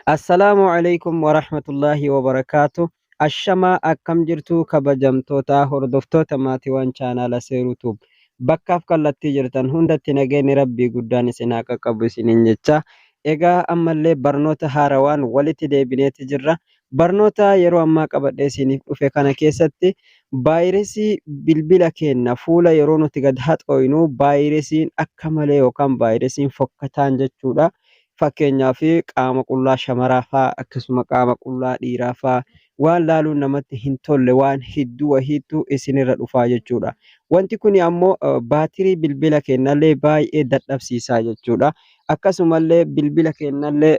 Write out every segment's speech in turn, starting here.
Assalaamu alaykum wa rahmatullahi wa barakaatu. Ashamaa akkam jirtu kabajamtoota hordoftoota maatiiwwan chaanaala Seeruu. Bakkaaf kallattii jirtan hundatti nageenyi rabbii guddaan isin haa qaqqabu isiniin jecha. Egaa ammallee barnoota haarawaan walitti deebineeti jirra. Barnoota yeroo ammaa qabadhee isiniif dhufe kana keessatti vaayirasii bilbila keenya fuula yeroo nuti gad haxooynu vaayirasiin akka malee yookaan vaayirasiin fokkataan jechuudha. Fakkeenyaaf qaama qullaa shamaraa fa'aa akkasuma qaama qullaa dhiiraa fa'aa waan laaluun namatti hin tolle waan hedduu wahiitu isinirra dhufaa jechuudha. Wanti kun ammoo baatirii bilbila keenyallee baay'ee dadhabsiisaa jechuudha. Akkasumallee bilbila keenyallee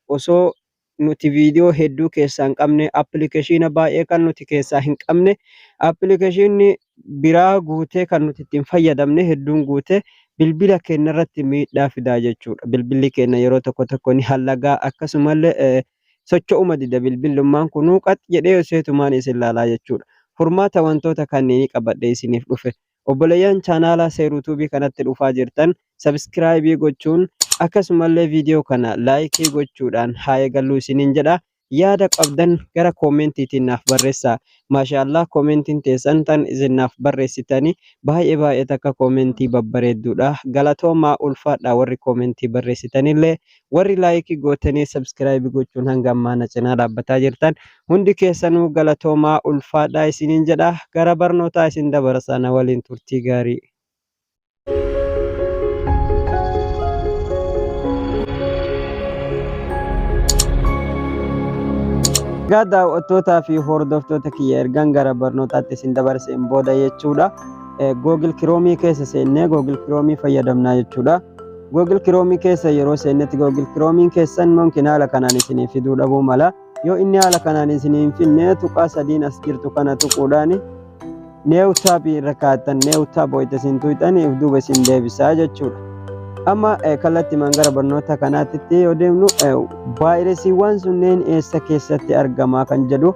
osoo nuti viidiyoo hedduu keessaa hin qabne appilikeeshina baay'ee kan nuti keessaa hin qabne appilikeeshinni biraa guutee kan nuti ittiin fayyadamne hedduun guutee bilbila keenya irratti miidhaa fidaa jechuudha. Bilbilli keenya yeroo tokko tokko ni hallagaa akkasumallee socho'uma dida bilbilummaan kunuu qax jedhee seetumaan isin ilaalaa jechuudha. Furmaata wantoota kanneenii qabadhee isiniif dhufe. Obboleeyyan chaanaalaa Seeruutuubii kanatti dhufaa jirtan sabiskiraayibii gochuun akkasumallee viidiyoo kana laayikii gochuudhaan haa eegalluu isiniin jedha. Yaada qabdan gara koomentiitiin naaf barreessaa. Maashaallah koomentiin teessan tan isin naaf barreessitanii baay'ee takka koomentii babbareedduudha. Galatoomaa ulfaadha warri koomentii barreessitanillee warri laayikii gootanii sabiskiraayibii gochuun hanga ammaa na cinaa dhaabbataa jirtan hundi keessanuu galatoomaa ulfaadha isiniin jedha. Gara barnootaa isin dabarsa na waliin turtii gaarii. Egaa daawwattootaa fi hordoftoota kiyya ergan gara barnootaatti isin dabarseen booda jechuudha. Google Chrome keessa seennee Google Chrome fayyadamnaa jechuudha. Google Chrome keessa yeroo seennetti Google Chrome keessan mumkin haala kanaan isiniif fiduu dhabuu mala. Yoo inni haala kanaan isiniin finne tuqaa sadiin as jirtu kana tuquudhaan new tab irra kaa'attan new tab wayita isin tuyxan if duuba isin deebisaa jechuudha. Amma kallattii gara barnoota kanaatti yoo deemnu vaayirasiiwwan sunneen eessa keessatti argamaa kan jedhu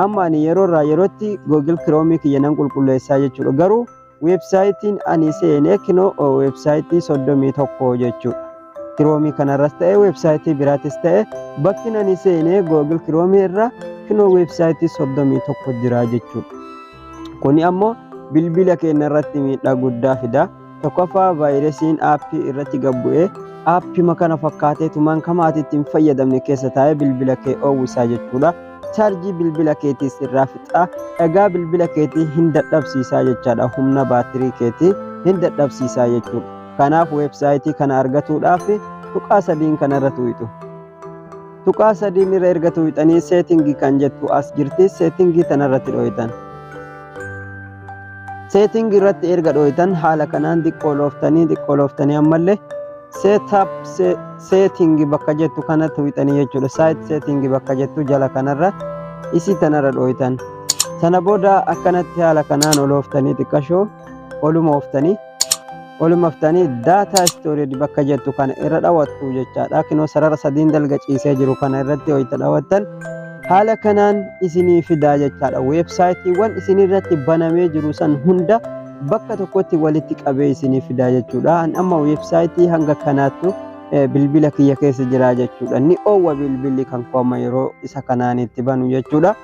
amma ani yeroo irraa yerootti Google Chrome kiyya nan qulqulleessaa jechuudha. Garuu weebsaayitiin ani seenee kinoo weebsaayitii 31 jechuudha. Chrome kanarras ta'e weebsaayitii biraatis ta'e bakki ani seenee Google Chrome irra kinoo weebsaayitii 31 jira jechuudha. Kuni ammoo bilbila keenya irratti miidhaa guddaa fida. Tokkoffaa vaayirasiin aappii irratti gabbu'ee aappii makana fakkaatee tumaan kamaatti ittiin fayyadamne keessa taa'ee bilbila kee oowwisaa jechuudha. Chaarjii bilbila keetiis irraa fixaa. Egaa bilbila keetii hin dadhabsiisaa jechaadha. Humna baatirii keetii hin dadhabsiisaa jechuudha. Kanaaf weebsaayitii kana argatuudhaaf tuqaa sadiin kanarra tuqxu. Tuqaa sadiin irra erga tuqxanii seetingii kan jettu as jirti. Seetingii tanarratti dho'itan. Setting irratti erga dho'itan haala kanaan xiqqoo looftanii ammallee setting bakka jettu kana tuqxanii jechuudha. Site setting bakka jettu jala kanarra isii tanarra dho'itan. Sana booda akkanatti haala kanaan olooftanii xiqqashoo olumaftanii data storage bakka jettu kana irra dhawattu jechaadha. Kinoo sarara sadiin dalga ciisee jiru kana irratti ho'ita dhawattan. Haala kanaan isinii fidaa jechaadha. Weebsaayitiiwwan isinirratti banamee jiru san hunda bakka tokkotti walitti qabee isinii fidaa jechuudha. Amma weebsaayitii hanga kanaattu bilbila kiyya keessa jira jechuudha. Ni oowwa bilbilli kan kooma yeroo isa kanaan itti banu jechuudha.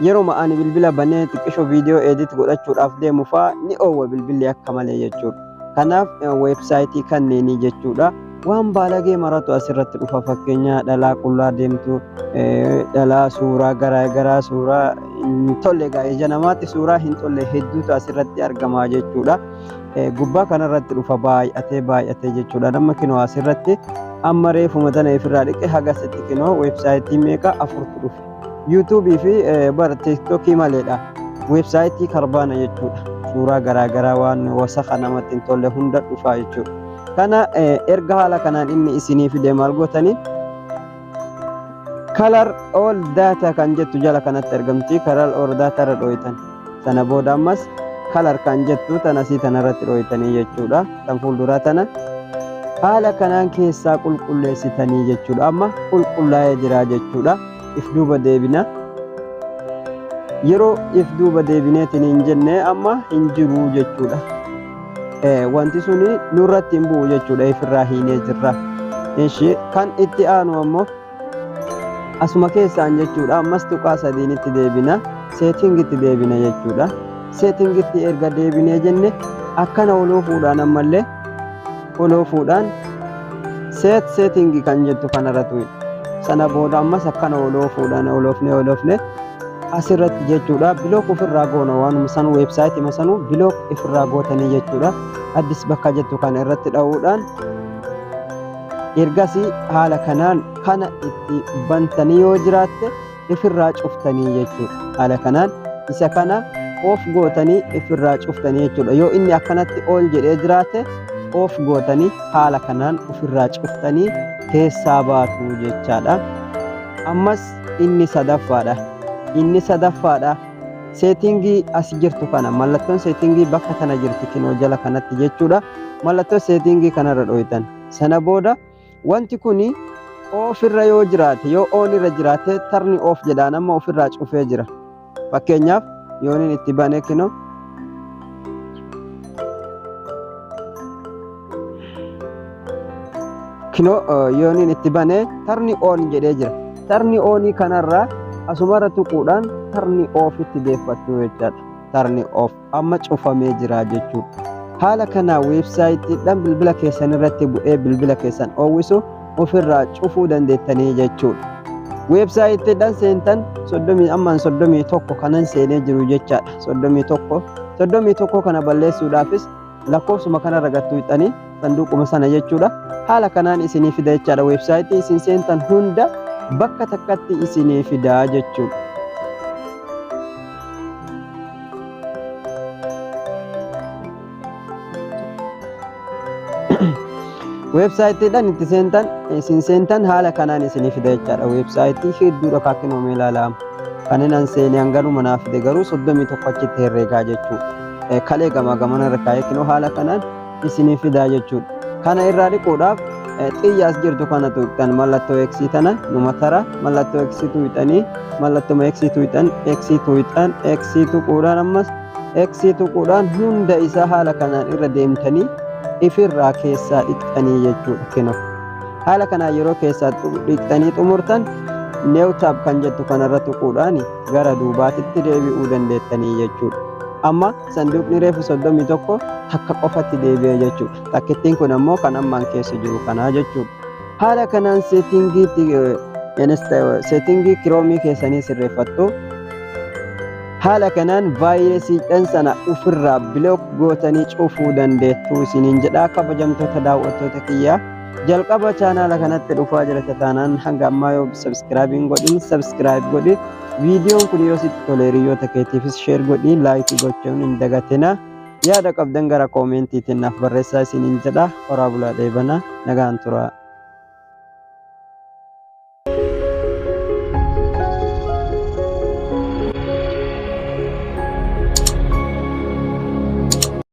Yeroo ani bilbila banee xiqqishoo viidiyoo edit godhachuudhaaf deemu fa'aa ni oowwa bilbilli akka malee jechuudha. Kanaaf weebsaayitii kanneenii jechuudha. Waan baalagee maratu asirratti dhufa. Fakkeenya dhalaa qullaa deemtu dhalaa suuraa garaa suuraa hin tolle ija namaatti suuraa hin tolle hedduutu asirratti argamaa jechuudha. Gubbaa kanarratti dhufa baay'atee jechuudha. Nama kinoo asirratti amma reefuma tana ifirraa dhiqe hagasitti kinoo weebsaayitii meeqa afurtu dhufe. YouTube fi TikTokii maleedha. Weebsaayitii karbaana jechuudha. Suuraa garaa waan wasaqa namatti hin tolle hunda dhufa jechuudha. Kana erga haala kanaan inni isinii fide maal gootanii color all data kan jettu jala kanatti argamti. Color all data irra dho'itan. Sana booda ammas color kan jettu tanasii tanarratti dho'itanii jechuudha. Tan fuulduraa tana haala kanaan keessaa qulqulleessitanii jechuudha. Amma qulqullaa'ee jira jechuudha. If duuba deebina. Yeroo if duuba deebineetiin hin jenne amma hin jiru jechuudha. Wanti suni nurratti hin bu'u jechuudha. Ifirraa hiinee jirra. Kan itti aanu ammoo asuma keessaan jechuudha. Ammas tuqaa sadiinitti deebina, seetingitti deebina jechuudha. Seetingitti erga deebinee jenne akkana oloofuudhaan ammallee oloofuudhaan seetingi kan jettu kanarratu sana booda ammas akkana oloofuudhaan oloofne asirratti jechuudha. Bilook ofirraa goona waanuma san weebsaayitii masanu bilook ofirraa gootanii jechuudha. Addis bakka jettu kana irratti dha'uudhaan ergasii haala kanaan kana itti bantanii yoo jiraatte ofirraa cuftanii jechuudha. Haala kanaan isa kana of gootanii ofirraa cuftanii jechuudha. Yoo inni akkanatti ol jedhee jiraate of gootanii haala kanaan ofirraa cuftanii keessaa baatu jechaadha. Ammas inni sadaffaadha. Inni sadaffaadha. Seetingii as jirtu kana mallattoon seetingii bakka kana jirti kinoo jala kanatti jechuudha. Mallattoo seetingii kanarra dho'itan sana booda wanti kuni of irra yoo jiraate yoo on irra jiraate tarni of jedhaan amma ofirraa cufee jira. Fakkeenyaaf yooniin itti banee kinoo yooniin itti banee tarni on jedhee jira. Tarni onii kanarraa asumarra tuquudhaan tarni ofitti deeffattu jechaadha. Tarni of amma cufamee jira jechuudha. Haala kana weebsaayitiidhaan bilbila keessan irratti bu'ee bilbila keessan oowwisu ofirraa cufuu dandeettanii jechuudha. Weebsaayitiidhaan seentan 31 kanan seenee jiru jechaadha. 31 kana balleessuudhaafis lakkoofsuma kanarra gattuuxanii sanduuquma sana jechuudha. Haala kanaan isinii fida jechaadha. Weebsaayitii isin seentan hunda bakka takkatti isinii fida jechuudha. Weebsaayitiidhaan itti seentan isin seentan haala kanaan isinii fida jechaadha. Weebsaayitii hedduudha kaakinoo ilaalama. Kanneen seenee hanganuma naaf fide garuu 31 achitti herreegaa jechuudha. Kalee gamana irra kaa'ee kinoo haala kanaan isinii fida jechuudha. Kana irraa dhiquudhaaf xiyyaas jirtu kana tuqxan mallattoo eeksii tana numa tara mallattoo eeksii tuqxanii mallattoo eeksii tuqxan eeksii tuquudhaan ammas eeksii tuquudhaan hunda isaa haala kanaan irra deemtanii ifirraa keessaa dhiqxanii jechuudha kinoo. Haala kanaan yeroo keessaa dhiqxanii xumurtan neewtaab kan jettu kanarra tuquudhaan gara duubaatitti deebi'uu dandeettanii jechuudha. Amma sanduuqni reefu 31 takka qofatti deebi'ee jechuudha. Takkittiin kun ammoo kan ammaan keessa jiru kanaa jechuudha. Haala kanaan seetingii kiroomii keessanii sirreeffattu. Haala kanaan vaayirasiidhaan sana ofirraa bilook gootanii cufuu dandeettu isiniin jedhaa. Kabajamtoota daawwattoota kiyyaa jalqaba chaanaala kanatti dhufaa jirta taanaan hanga ammaa yoo sabskiraabiin godhin sabskiraayib godhi. Viidiyoon kun yoo sitti tole hiriyoota keetiifis sheer godhi laayikii gochuun hin dagatina. Yaada qabdan gara koomentiitiin naaf barreessaa isiniin jedhaa. Horaa bulaa dheebana nagaan turaa.